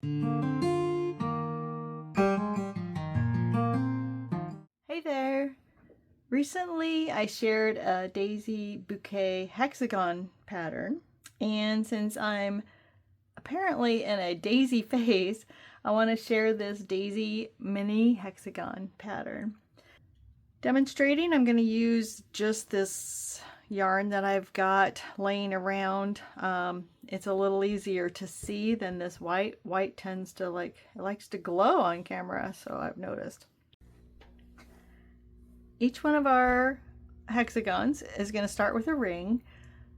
Hey there! Recently I shared a daisy bouquet hexagon pattern, and since I'm apparently in a daisy phase, I want to share this daisy mini hexagon pattern. Demonstrating, I'm going to use just this yarn that I've got laying around. It's a little easier to see than this white. White tends to it likes to glow on camera, so I've noticed. Each one of our hexagons is going to start with a ring.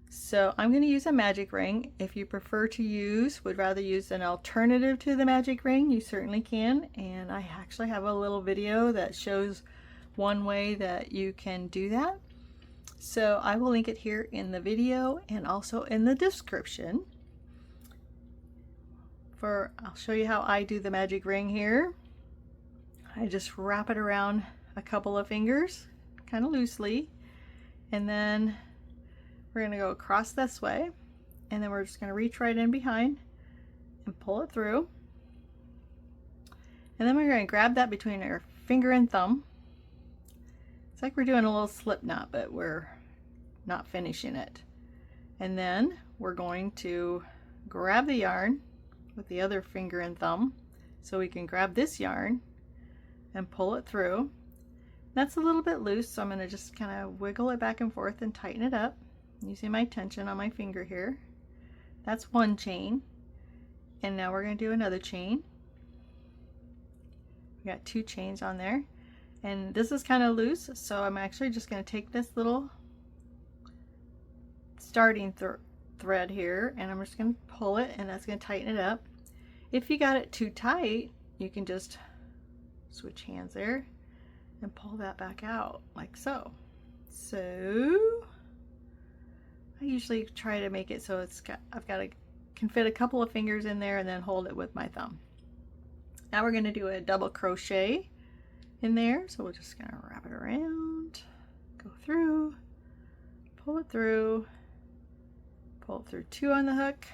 So I'm going to use a magic ring. If you prefer to would rather use an alternative to the magic ring, you certainly can. And I actually have a little video that shows one way that you can do that. So I will link it here in the video and also in the description. I'll show you how I do the magic ring here. I just wrap it around a couple of fingers kind of loosely, and then we're going to go across this way, and then we're just going to reach right in behind and pull it through, and then we're going to grab that between our finger and thumb. It's like we're doing a little slip knot, but we're not finishing it. And then we're going to grab the yarn with the other finger and thumb, so we can grab this yarn and pull it through. That's a little bit loose, so I'm going to just kind of wiggle it back and forth and tighten it up using my tension on my finger here. That's one chain, and now we're going to do another chain. We got two chains on there, and this is kind of loose, so I'm actually just going to take this little starting thread here, and I'm just going to pull it, and that's going to tighten it up. If you got it too tight, you can just switch hands there and pull that back out like so. So I usually try to make it so can fit a couple of fingers in there and then hold it with my thumb. Now we're going to do a double crochet in there, so we're just going to wrap it around, go through, pull it through two on the hook,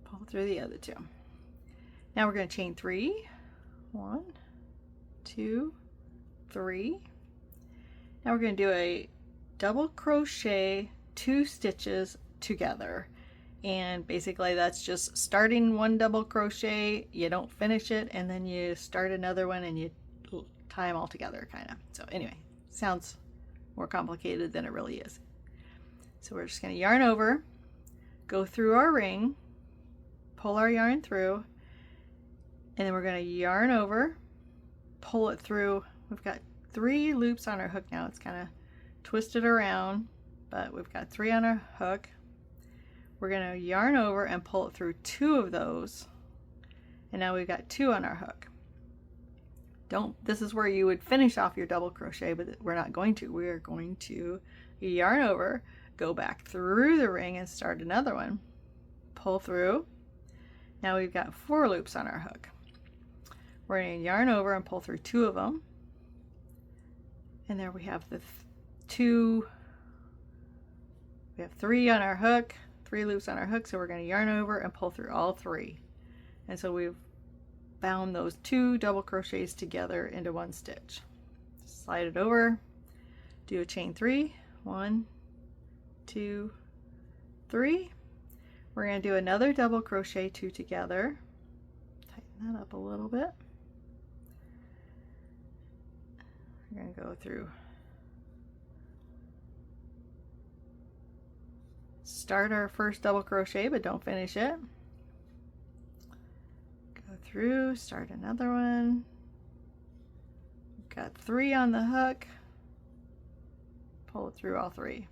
pull through the other two. Now we're going to chain 3, 1, 2, 3. Now we're going to do a double crochet 2 stitches together, and basically that's just starting one double crochet, you don't finish it, and then you start another one and you tie them all together, kind of. So anyway, sounds more complicated than it really is. So we're just going to yarn over, go through our ring, pull our yarn through, and then we're going to yarn over, pull it through. We've got 3 loops on our hook now. It's kind of twisted around, but we've got 3 on our hook. We're going to yarn over and pull it through 2 of those, and now we've got 2 on our hook. This is where you would finish off your double crochet, but we're not going to. We are going to yarn over, go back through the ring and start another one, pull through. Now we've got 4 loops on our hook. We're going to yarn over and pull through 2 of them, and there we have the 2. We have 3 on our hook, 3 loops on our hook, so we're going to yarn over and pull through all 3, and so we've bound those 2 double crochets together into 1 stitch. Slide it over, do a chain 3, 1, 2, 3. We're going to do another double crochet 2 together, tighten that up a little bit. We're going to go through, start our first double crochet but don't finish it, go through, start another one. We've got 3 on the hook, pull it through all 3,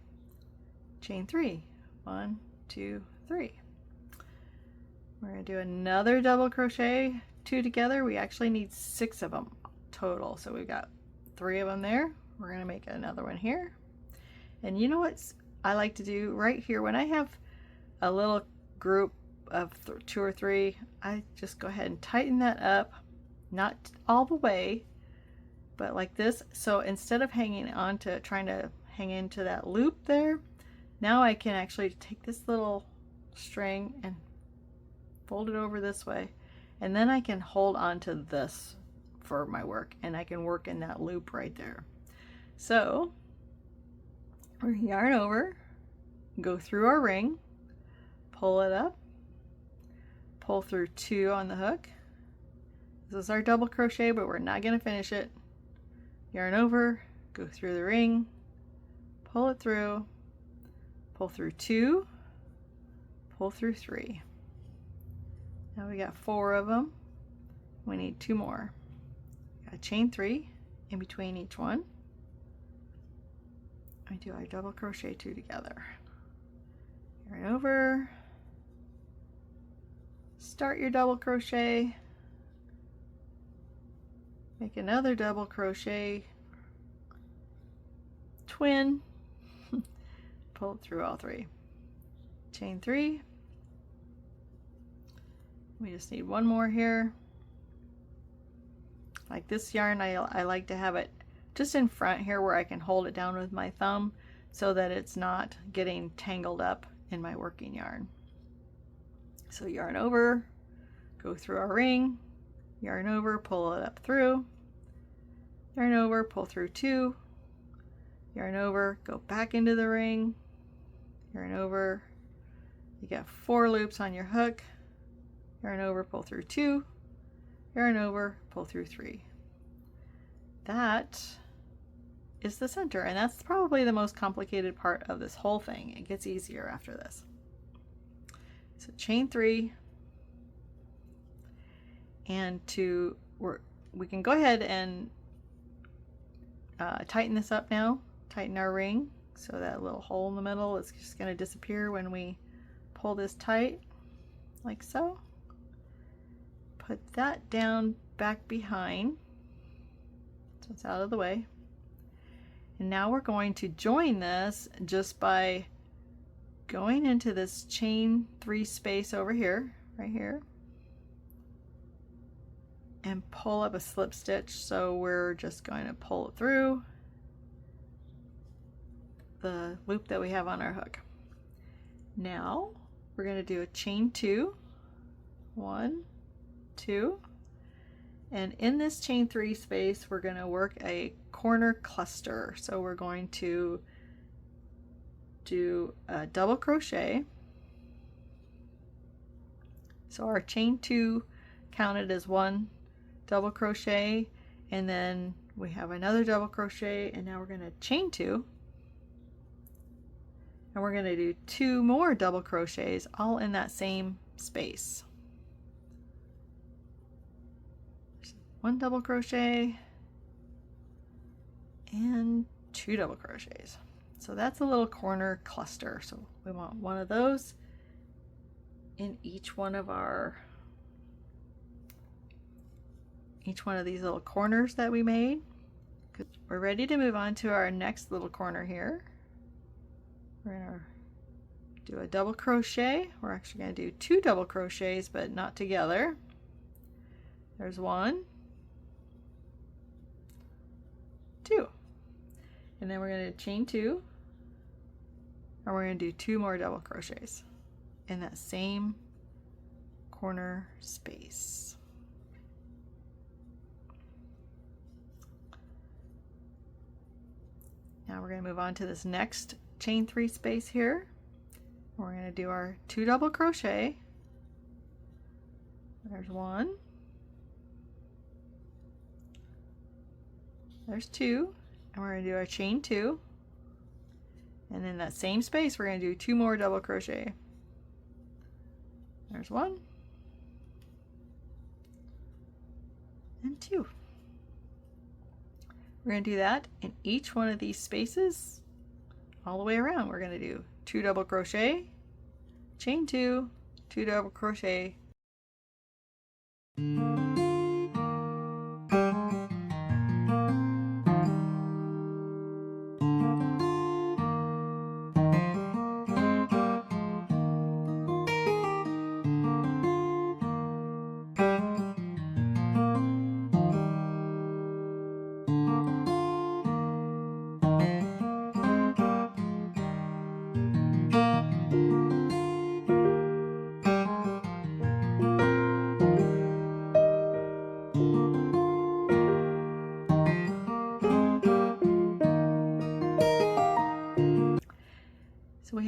chain 3, 1, 2, 3. We're going to do another double crochet 2 together. We actually need 6 of them total, so we've got 3 of them there. We're going to make another one here, and you know what I like to do right here when I have a little group of 2 or 3, I just go ahead and tighten that up, not all the way, but like this. So instead of hanging on to trying to hang into that loop there, now I can actually take this little string and fold it over this way, and then I can hold on to this for my work, and I can work in that loop right there. So we're gonna yarn over, go through our ring, pull it up, pull through 2 on the hook. This is our double crochet, but we're not going to finish it. Yarn over, go through the ring, pull it through, pull through 2, pull through 3. Now we got 4 of them. We need 2 more. Got chain 3 in between each one. We do our double crochet 2 together. Yarn over, start your double crochet, make another double crochet, twin, pull it through all 3, chain 3. We just need 1 more here. Like this yarn, I like to have it just in front here where I can hold it down with my thumb so that it's not getting tangled up in my working yarn. So yarn over, go through our ring, yarn over, pull it up through, yarn over, pull through 2, yarn over, go back into the ring, yarn over, you got 4 loops on your hook, yarn over, pull through 2, yarn over, pull through 3. That is the center, and that's probably the most complicated part of this whole thing. It gets easier after this. So chain 3, and we can go ahead and tighten this up now, tighten our ring, so that little hole in the middle is just going to disappear when we pull this tight, like so. Put that down back behind, so it's out of the way. And now we're going to join this just by going into this chain 3 space over here, right here, and pull up a slip stitch. So we're just going to pull it through the loop that we have on our hook. Now we're going to do a chain 2, 1, 2, and in this chain 3 space we're going to work a corner cluster. So we're going to do a double crochet. So our chain 2 counted as 1 double crochet, and then we have another double crochet, and now we're going to chain 2, and we're going to do 2 more double crochets all in that same space. 1 double crochet and 2 double crochets. So that's a little corner cluster. So we want 1 of those in each one of these little corners that we made. We're ready to move on to our next little corner here. We're going to do a double crochet. We're actually going to do 2 double crochets, but not together. There's 1, 2, and then we're going to chain 2, and we're going to do 2 more double crochets in that same corner space. Now we're going to move on to this next chain 3 space here. We're going to do our 2 double crochet. There's 1, there's 2, and we're going to do our chain 2, and in that same space we're going to do 2 more double crochet. There's 1 and 2. We're going to do that in each one of these spaces all the way around. We're going to do 2 double crochet, chain 2, 2 double crochet,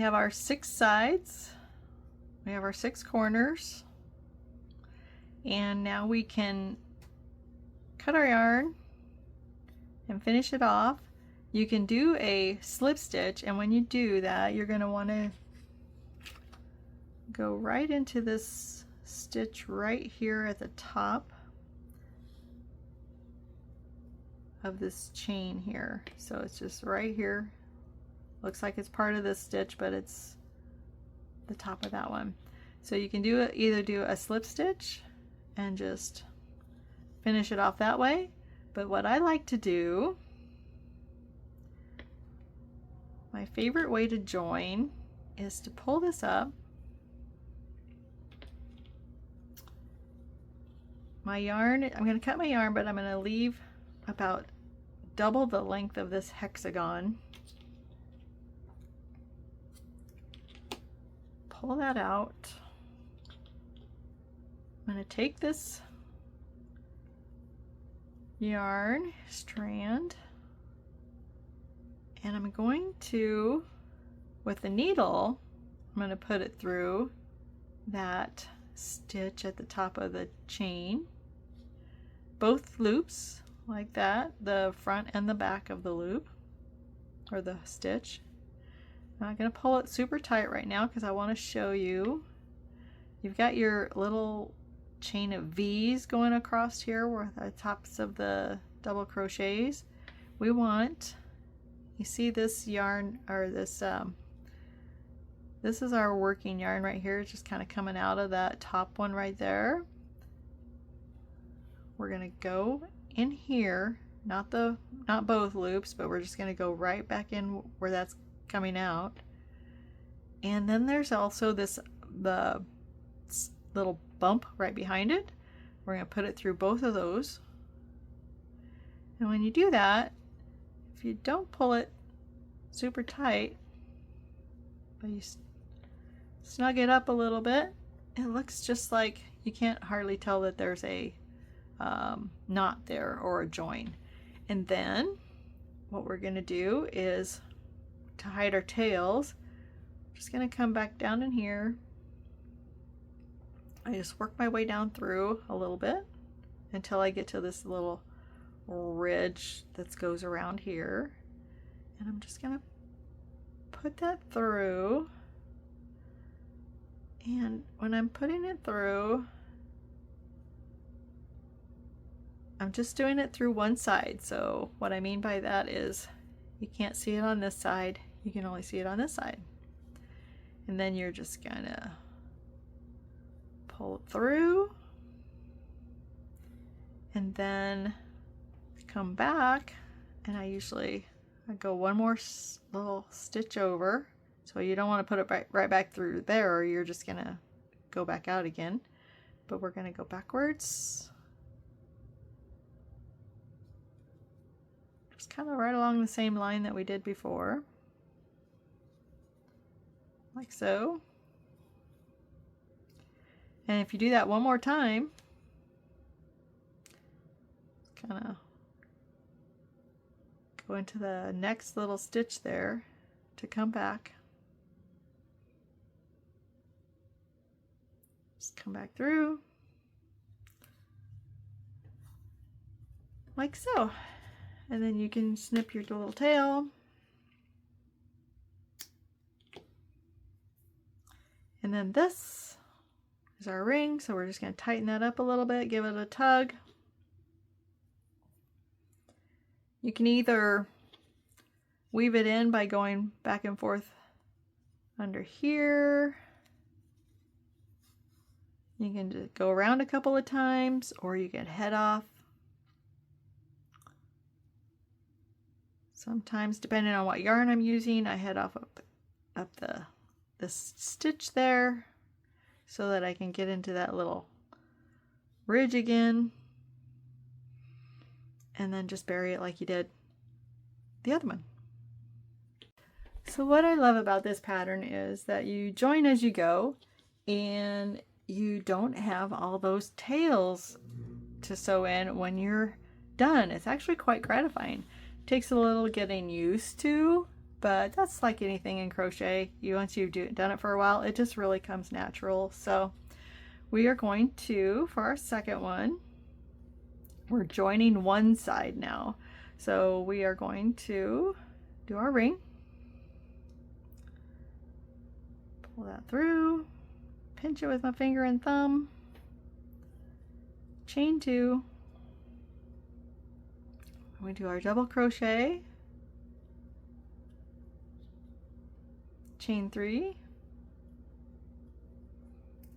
have our 6 sides, we have our 6 corners, and now we can cut our yarn and finish it off. You can do a slip stitch, and when you do that, you're going to want to go right into this stitch right here at the top of this chain here. So it's just right here. Looks like it's part of this stitch, but it's the top of that one. So you can do either do a slip stitch and just finish it off that way. But what I like to do, my favorite way to join, is to pull this up. My yarn, I'm going to cut my yarn, but I'm going to leave about double the length of this hexagon. Pull that out. I'm going to take this yarn strand, and I'm going to, with the needle, I'm going to put it through that stitch at the top of the chain, both loops like that, the front and the back of the loop or the stitch. I'm not going to pull it super tight right now because I want to show you. You've got your little chain of V's going across here where the tops of the double crochets. We want, you see this yarn, or this is our working yarn right here. It's just kind of coming out of that top one right there. We're going to go in here, not both loops, but we're just going to go right back in where that's coming out. And then there's also the little bump right behind it. We're going to put it through both of those. And when you do that, if you don't pull it super tight, but you snug it up a little bit, it looks just like, you can't hardly tell that there's a knot there or a join. And then what we're going to do is, to hide our tails, I'm just going to come back down in here. I just work my way down through a little bit until I get to this little ridge that goes around here, and I'm just going to put that through. And when I'm putting it through, I'm just doing it through one side. So what I mean by that is, you can't see it on this side, you can only see it on this side. And then you're just gonna pull it through, and then come back, and I go one more little stitch over. So you don't want to put it right back through there, or you're just gonna go back out again. But we're gonna go backwards, just kind of right along the same line that we did before, like so. And if you do that one more time, kind of go into the next little stitch there to come back. Just come back through like so. And then you can snip your little tail. And then this is our ring, so we're just going to tighten that up a little bit, give it a tug. You can either weave it in by going back and forth under here. You can just go around a couple of times, or you can head off. Sometimes, depending on what yarn I'm using, I head off up this stitch there so that I can get into that little ridge again, and then just bury it like you did the other one. So what I love about this pattern is that you join as you go, and you don't have all those tails to sew in when you're done. It's actually quite gratifying. It takes a little getting used to, but that's like anything in crochet. Once you've done it for a while, it just really comes natural. So we are going to, for our second one, we're joining one side now. So we are going to do our ring, pull that through, pinch it with my finger and thumb, chain 2, we do our double crochet, chain 3,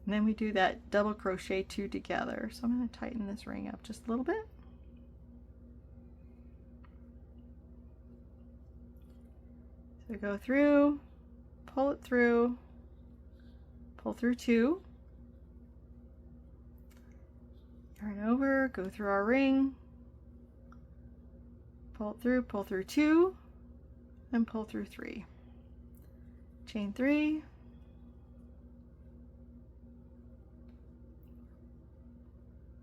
and then we do that double crochet 2 together. So I'm going to tighten this ring up just a little bit. So go through, pull it through, pull through 2, yarn over, go through our ring, pull through 2, and pull through 3. Chain 3,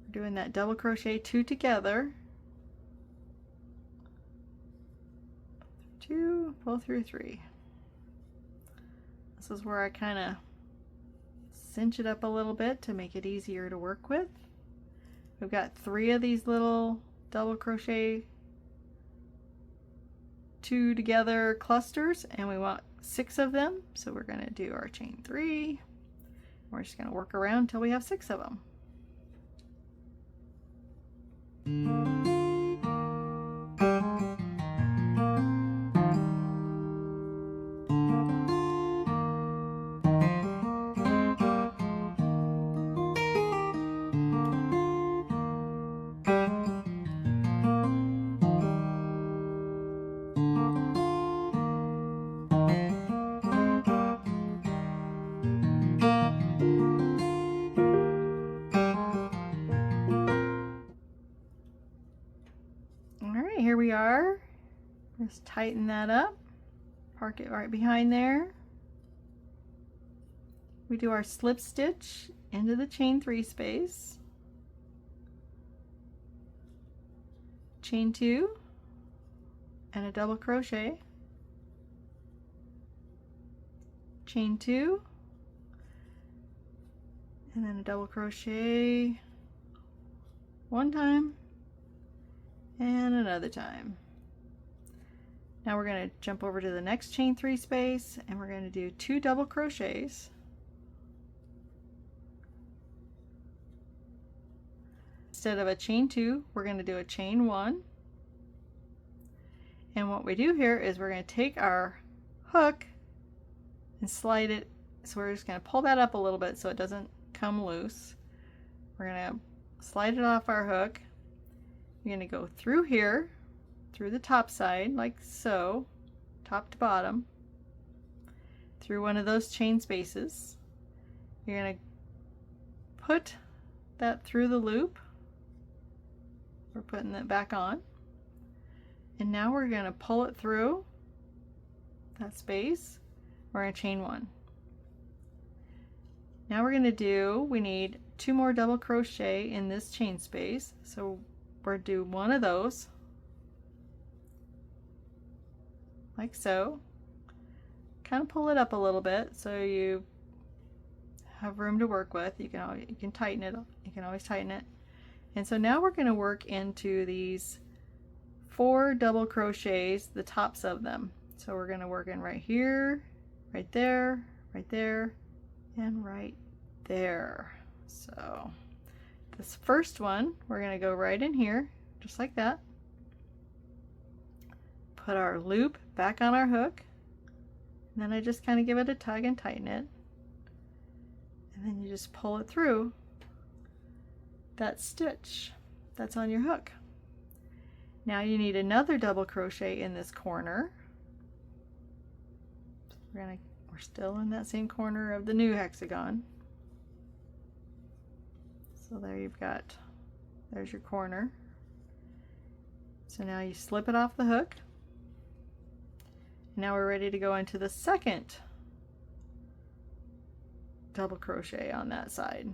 we're doing that double crochet 2 together, 2, pull through 3. This is where I kind of cinch it up a little bit to make it easier to work with. We've got 3 of these little double crochet 2 together clusters, and we want 6 of them. So we're going to do our chain 3. We're just going to work around until we have 6 of them. Alright, here we are. Just tighten that up, park it right behind there. We do our slip stitch into the chain 3 space, chain 2, and a double crochet, chain 2, and then a double crochet 1 time and another time. Now we're going to jump over to the next chain 3 space, and we're going to do 2 double crochets, instead of a chain 2 we're going to do a chain 1. And what we do here is we're going to take our hook and slide it, so we're just going to pull that up a little bit so it doesn't come loose. We're going to slide it off our hook. You're going to go through here, through the top side like so, top to bottom, through one of those chain spaces. You're going to put that through the loop. We're putting that back on, and now we're going to pull it through that space. We're going to chain 1. Now we're going to do, we need 2 more double crochet in this chain space, so we're going to do 1 of those like so. Kind of pull it up a little bit so you have room to work with. You can tighten it. You can always tighten it. And so now we're going to work into these 4 double crochets, the tops of them. So we're going to work in right here, right there, and right there. So this first one, we're going to go right in here, just like that. Put our loop back on our hook, and then I just kind of give it a tug and tighten it. And then you just pull it through that stitch that's on your hook. Now you need another double crochet in this corner. We're still in that same corner of the new hexagon. So there there's your corner. So now you slip it off the hook. Now we're ready to go into the second double crochet on that side.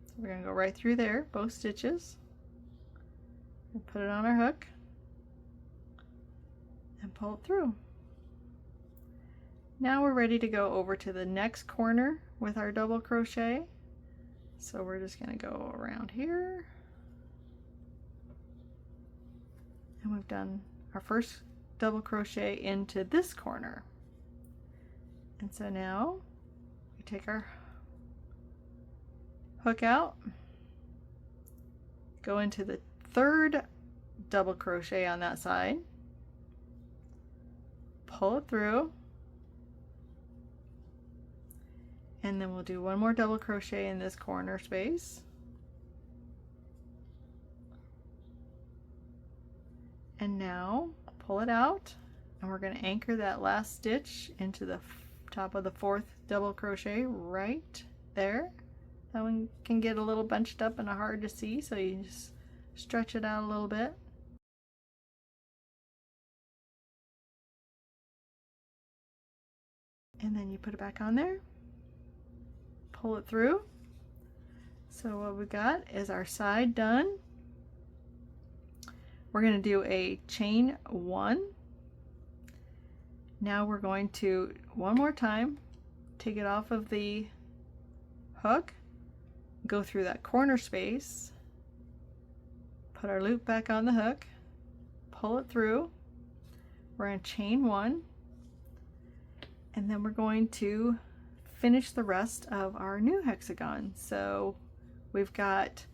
So we're going to go right through there, both stitches, and put it on our hook and pull it through. Now we're ready to go over to the next corner with our double crochet. So we're just going to go around here. And we've done our first double crochet into this corner. And so now we take our hook out, go into the third double crochet on that side, pull it through, and then we'll do one more double crochet in this corner space. And now pull it out, and we're going to anchor that last stitch into the top of the fourth double crochet right there. That one can get a little bunched up and hard to see, so you just stretch it out a little bit. And then you put it back on there, pull it through. So what we got is our side done. We're going to do a chain 1. Now we're going to, one more time, take it off of the hook, go through that corner space, put our loop back on the hook, pull it through. We're going to chain 1, and then we're going to finish the rest of our new hexagon. So we've got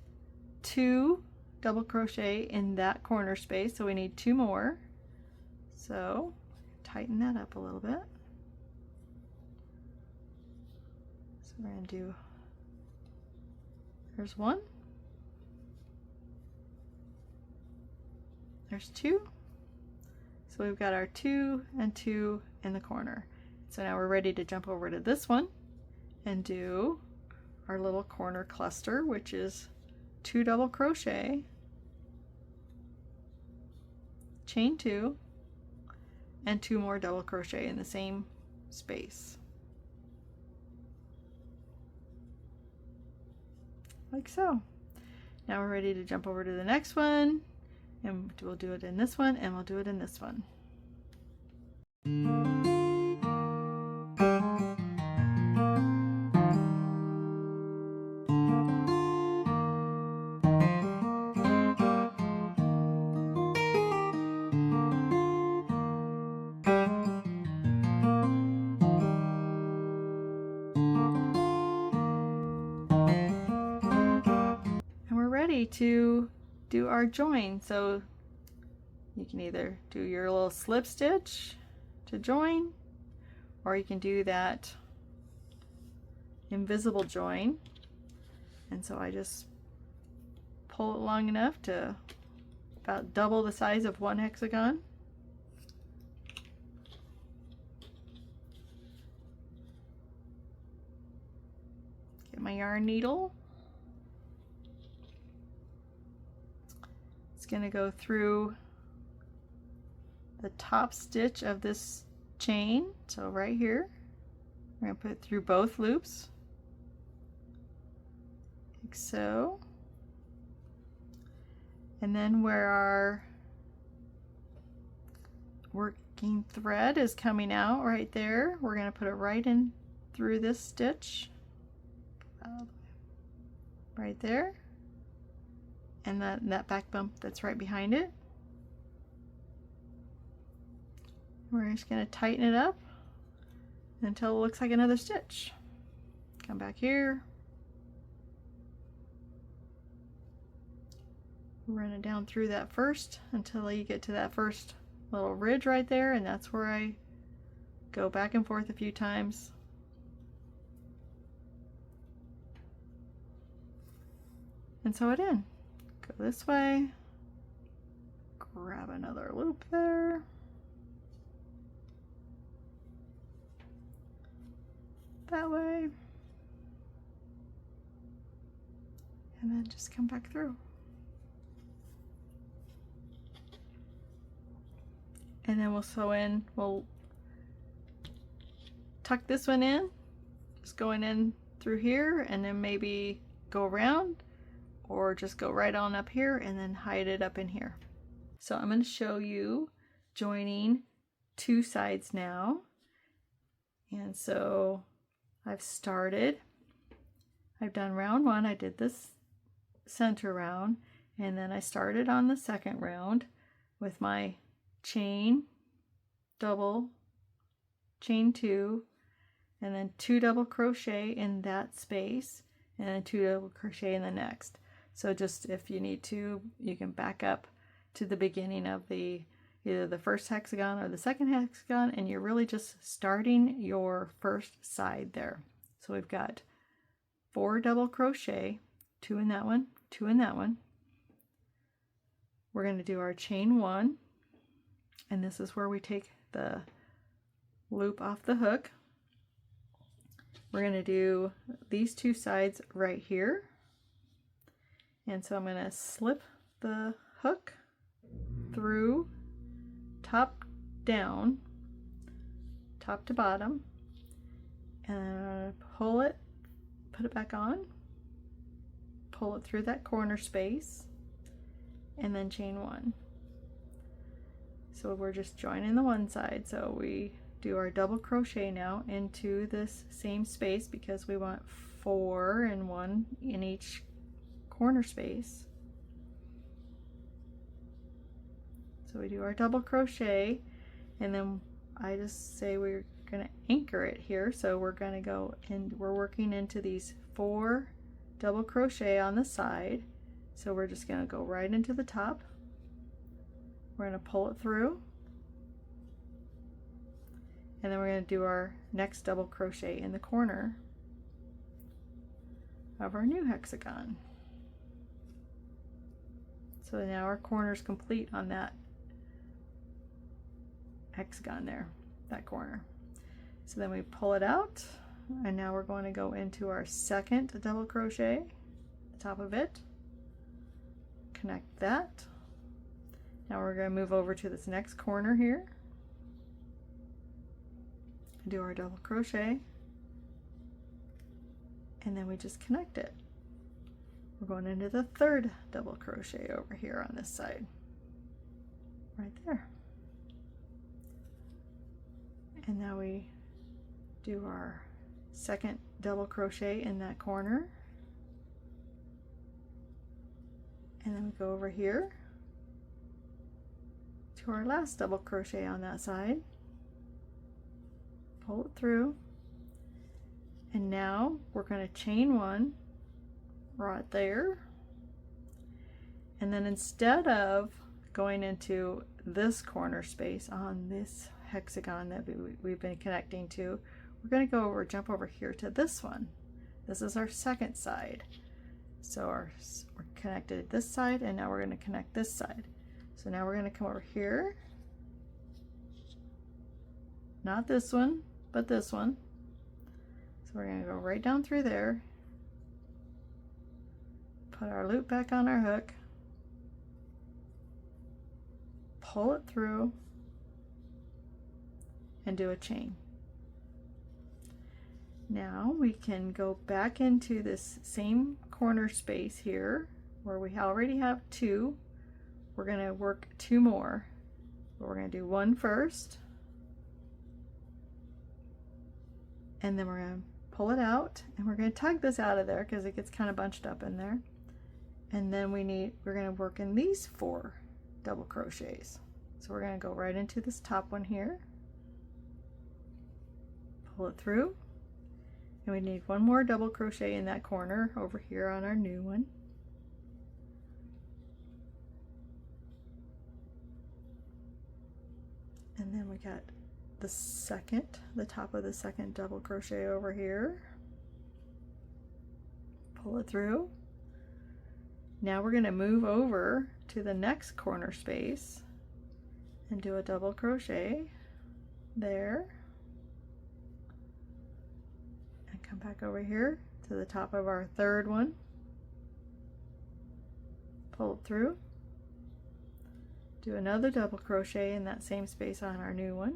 2 double crochet in that corner space, so we need 2 more. So tighten that up a little bit. So we're going to do, there's 1, there's 2. So we've got our 2 and 2 in the corner. So now we're ready to jump over to this one and do our little corner cluster, which is 2 double crochet, chain 2, and 2 more double crochet in the same space, like so. Now we're ready to jump over to the next one, and we'll do it in this one, and we'll do it in this one. To do our join. So you can either do your little slip stitch to join, or you can do that invisible join. And so I just pull it long enough to about double the size of one hexagon. Get my yarn needle. Going to go through the top stitch of this chain, so right here we're going to put it through both loops like so, and then where our working thread is coming out right there, we're going to put it right in through this stitch right there, and that back bump that's right behind it. We're just going to tighten it up until it looks like another stitch. Come back here, run it down through that first until you get to that first little ridge right there, and that's where I go back and forth a few times. And sew it in. Go this way, grab another loop there, that way, and then just come back through. And then we'll sew in, we'll tuck this one in, just going in through here, and then maybe go around, or just go right on up here and then hide it up in here. So I'm going to show you joining 2 sides now. And so I've done round one. I did this center round, and then I started on the second round with my chain, double, chain 2, and then 2 double crochet in that space, and then 2 double crochet in the next. So just if you need to, you can back up to the beginning of either the first hexagon or the second hexagon, and you're really just starting your first side there. So we've got 4 double crochet, 2 in that one, 2 in that one. We're going to do our chain 1, and this is where we take the loop off the hook. We're going to do these 2 sides right here, and so I'm going to slip the hook through top down, top to bottom, and pull it, put it back on, pull it through that corner space, and then chain 1. So we're just joining the one side. So we do our double crochet now into this same space because we want 4 and 1 in each corner space. So we do our double crochet, and then I just say we're going to anchor it here. So we're going to go and we're working into these 4 double crochet on the side. So we're just going to go right into the top. We're going to pull it through, and then we're going to do our next double crochet in the corner of our new hexagon. So now our corner is complete on that hexagon there, that corner. So then we pull it out, and now we're going to go into our second double crochet, the top of it, connect that. Now we're going to move over to this next corner here, do our double crochet, and then we just connect it. We're going into the third double crochet over here on this side, right there. And now we do our second double crochet in that corner, and then we go over here to our last double crochet on that side, pull it through, and now we're going to chain 1 right there, and then instead of going into this corner space on this hexagon that we've been connecting to, we're going to go over, jump over here to this one. This is our second side. So we're connected this side, and now we're going to connect this side. So now we're going to come over here, not this one, but this one. So we're going to go right down through there, put our loop back on our hook, pull it through, and do a chain. Now we can go back into this same corner space here where we already have 2. We're going to work 2 more. We're going to do 1 first, and then we're going to pull it out, and we're going to tug this out of there because it gets kind of bunched up in there. And then we're going to work in these 4 double crochets. So we're going to go right into this top one here, pull it through, and we need 1 more double crochet in that corner over here on our new one. And then we got the top of the second double crochet over here, pull it through. Now we're going to move over to the next corner space and do a double crochet there, and come back over here to the top of our third one, pull it through, do another double crochet in that same space on our new one,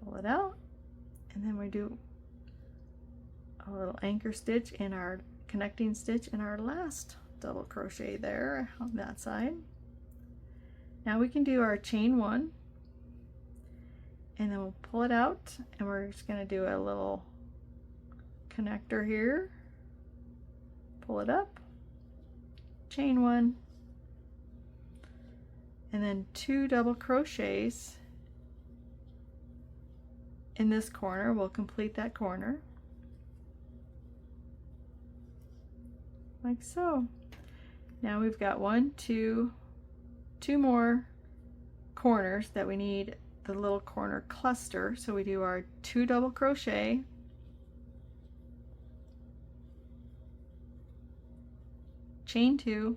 pull it out, and then we do a little anchor stitch in our connecting stitch in our last double crochet there on that side. Now we can do our chain 1, and then we'll pull it out, and we're just going to do a little connector here, pull it up, chain one, and then 2 double crochets in this corner. We'll complete that corner like so. Now we've got two more corners that we need the little corner cluster, so we do our 2 double crochet, chain 2,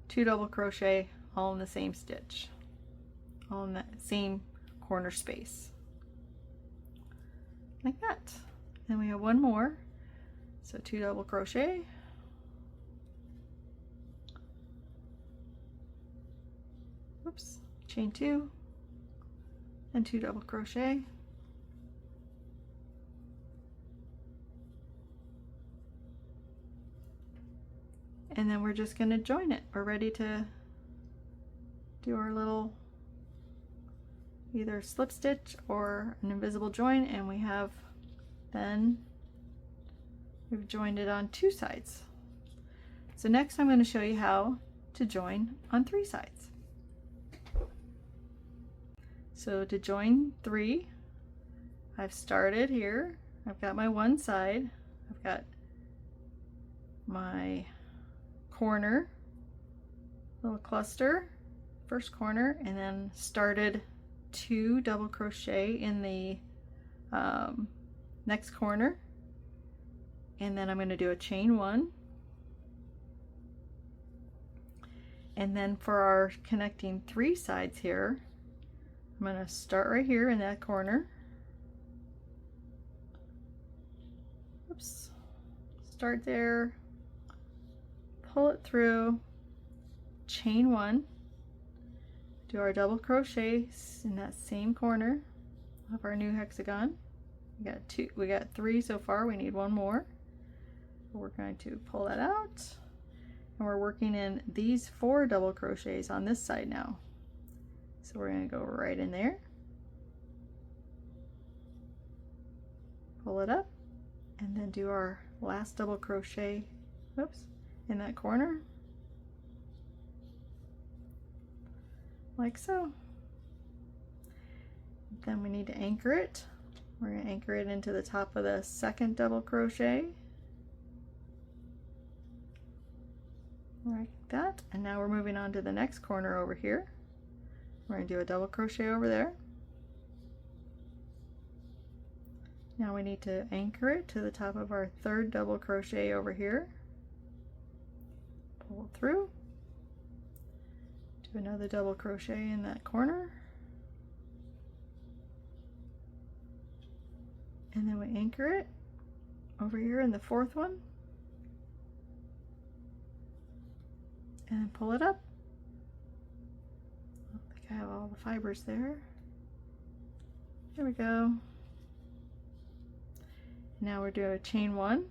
2 double crochet, all in the same stitch, all in that same corner space, like that. Then we have one more, so 2 double crochet, oops, chain 2 and 2 double crochet, and then we're just going to join it. We're ready to do our little either slip stitch or an invisible join, and we have we've joined it on 2 sides. So next I'm going to show you how to join on 3 sides. So to join 3, I've started here, I've got my one side, I've got my corner, little cluster, first corner, and then started 2 double crochet in the next corner, and then I'm going to do a chain 1, and then for our connecting 3 sides here, I'm going to start right here in that corner, oops, start there, pull it through, chain 1, do our double crochets in that same corner of our new hexagon. We got 3 so far, we need 1 more. We're going to pull that out, and we're working in these 4 double crochets on this side now. So we're going to go right in there, pull it up, and then do our last double crochet, oops, in that corner, like so. Then we need to anchor it. We're going to anchor it into the top of the second double crochet, like that. And now we're moving on to the next corner over here. We're going to do a double crochet over there. Now we need to anchor it to the top of our third double crochet over here, pull it through, do another double crochet in that corner, and then we anchor it over here in the 4th one, and then pull it up. I think I have all the fibers there. There we go. Now we're doing a chain 1,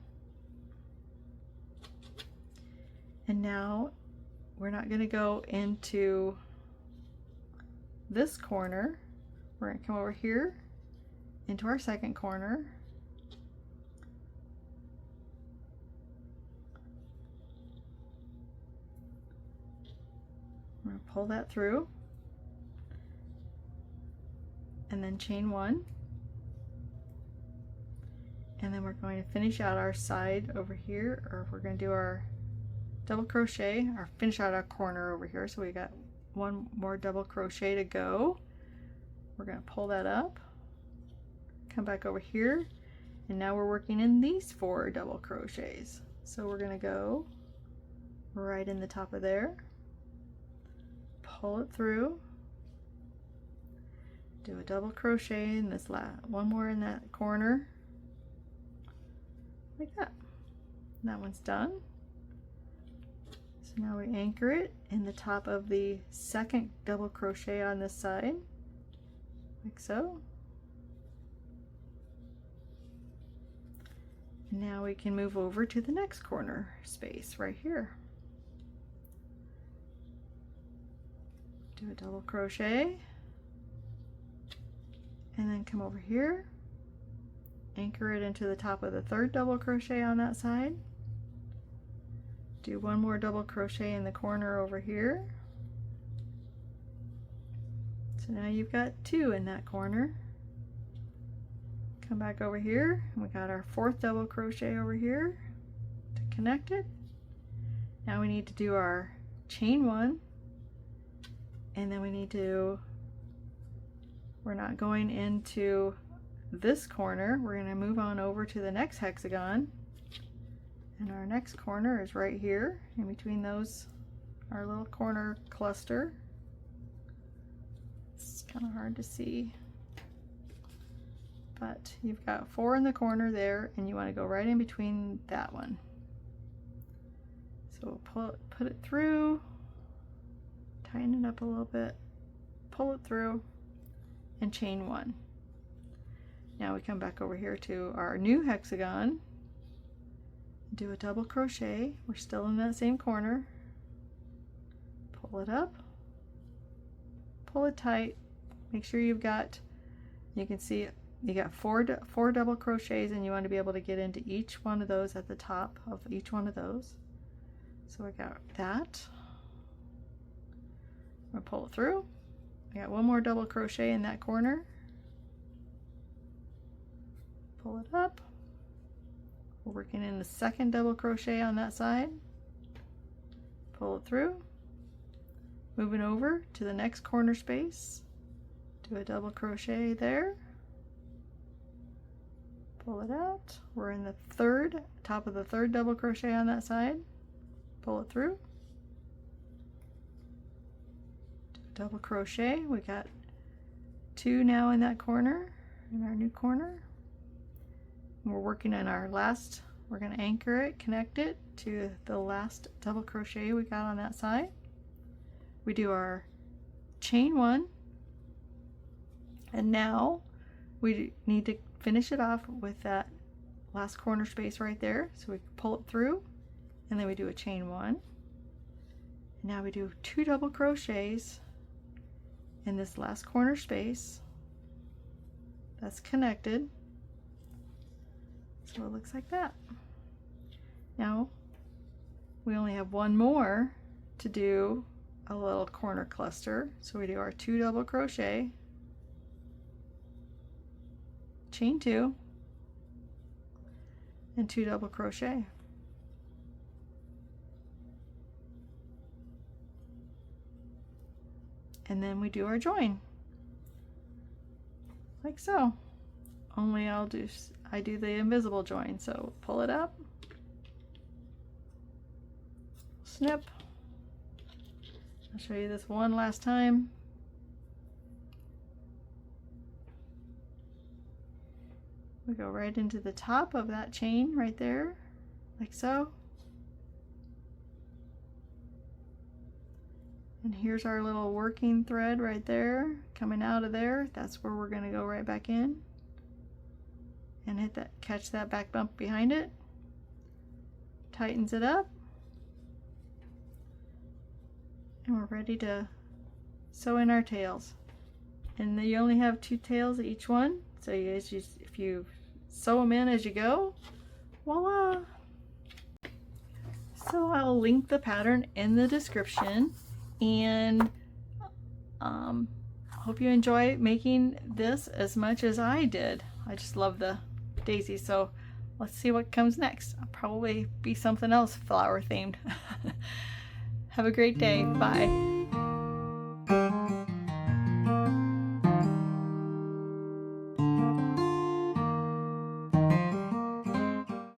and now we're not going to go into this corner. We're going to come over here into our second corner, we're going to pull that through, and then chain 1, and then we're going to finish out our side over here, or we're going to do our double crochet or finish out our corner over here. So we got 1 more double crochet to go. We're going to pull that up, come back over here, and now we're working in these 4 double crochets. So we're going to go right in the top of there, pull it through, do a double crochet in this last 1 more in that corner, like that. And that one's done. So now we anchor it in the top of the second double crochet on this side, like so. And now we can move over to the next corner space right here. Do a double crochet, and then come over here, anchor it into the top of the third double crochet on that side, do one more double crochet in the corner over here. So now you've got 2 in that corner. Come back over here, and we got our 4th double crochet over here to connect it. Now we need to do our chain 1, and then we need to, we're not going into this corner, we're going to move on over to the next hexagon, and our next corner is right here in between those, our little corner cluster. It's kind of hard to see, but you've got 4 in the corner there, and you want to go right in between that one. So we'll put it through, tighten it up a little bit, pull it through, and chain 1. Now we come back over here to our new hexagon, do a double crochet. We're still in that same corner. Pull it up, pull it tight, make sure you've got, you can see you got four double crochets, and you want to be able to get into each one of those at the top of each one of those. So I got that. I'm going to pull it through. I got one more double crochet in that corner. Pull it up. We're working in the second double crochet on that side. Pull it through. Moving over to the next corner space. Do a double crochet there. Pull it out. We're in the top of the third double crochet on that side. Pull it through. Do a double crochet. We got 2 now in that corner, in our new corner. And we're working on our last, we're going to anchor it, connect it to the last double crochet we got on that side. We do our chain 1, and now we need to finish it off with that last corner space right there. So we pull it through, and then we do a chain 1. And now we do 2 double crochets in this last corner space that's connected. So it looks like that. Now we only have one more to do a little corner cluster. So we do our 2 double crochet, chain 2, and 2 double crochet. And then we do our join, like so. Only I do the invisible join. So pull it up, snip. I'll show you this one last time. We go right into the top of that chain right there, like so. And here's our little working thread right there, coming out of there. That's where we're going to go right back in and hit that, catch that back bump behind it. Tightens it up. And we're ready to sew in our tails. And you only have 2 tails each one. So if you sew them in as you go, voila! So I'll link the pattern in the description, and hope you enjoy making this as much as I did. I just love the daisy, so let's see what comes next. I'll probably be something else flower themed. Have a great day. Bye.